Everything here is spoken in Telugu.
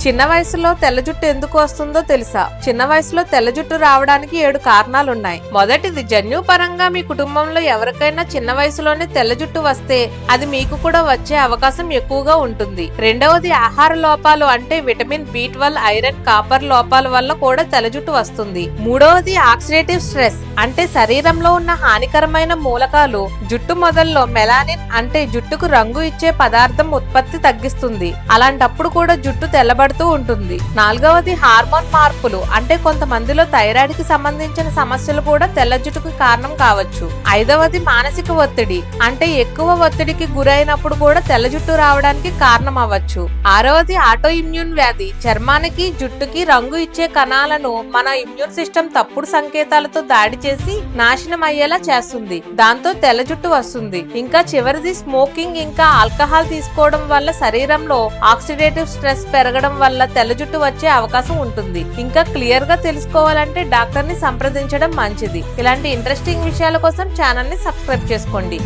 చిన్న వయసులో తెల్ల జుట్టు ఎందుకు వస్తుందో తెలుసా? చిన్న వయసులో తెల్ల జుట్టు రావడానికి 7 కారణాలున్నాయి. మొదటిది, జన్యుపరంగా మీ కుటుంబంలో ఎవరికైనా చిన్న వయసులోనే తెల్ల జుట్టు వస్తే అది మీకు కూడా వచ్చే అవకాశం ఎక్కువగా ఉంటుంది. రెండవది, ఆహార లోపాలు అంటే విటమిన్ B12, ఐరన్, కాపర్ లోపాల వల్ల కూడా తెల్ల జుట్టు వస్తుంది. మూడవది, ఆక్సిడేటివ్ స్ట్రెస్ అంటే శరీరంలో ఉన్న హానికరమైన మూలకాలు జుట్టు మొదల్లో మెలానిన్ అంటే జుట్టుకు రంగు ఇచ్చే పదార్థం ఉత్పత్తి తగ్గిస్తుంది. అలాంటప్పుడు కూడా జుట్టు తెల్లబడుతుంది. నాలుగవది, హార్మోన్ మార్పులు అంటే కొంతమందిలో థైరాయిడ్ కి సంబంధించిన సమస్యలు కూడా తెల్ల జుట్టుకు కారణం కావచ్చు. ఐదవది, మానసిక ఒత్తిడి అంటే ఎక్కువ ఒత్తిడికి గురైనప్పుడు కూడా తెల్ల జుట్టు రావడానికి కారణం అవ్వచ్చు. ఆరవది, ఆటో ఇమ్యూన్ వ్యాధి చర్మానికి జుట్టుకి రంగు ఇచ్చే కణాలను మన ఇమ్యూన్ సిస్టమ్ తప్పుడు సంకేతాలతో దాడి చేసి నాశనం అయ్యేలా చేస్తుంది. దాంతో తెల్ల జుట్టు వస్తుంది. ఇంకా చివరిది, స్మోకింగ్ ఇంకా ఆల్కహాల్ తీసుకోవడం వల్ల శరీరంలో ఆక్సిడేటివ్ స్ట్రెస్ పెరగడం వల్ల తెల్ల జుట్టు వచ్చే అవకాశం ఉంటుంది. ఇంకా క్లియర్ గా తెలుసుకోవాలంటే డాక్టర్ ని సంప్రదించడం మంచిది. ఇలాంటి ఇంట్రెస్టింగ్ విషయాల కోసం ఛానల్ ని సబ్స్క్రైబ్ చేసుకోండి.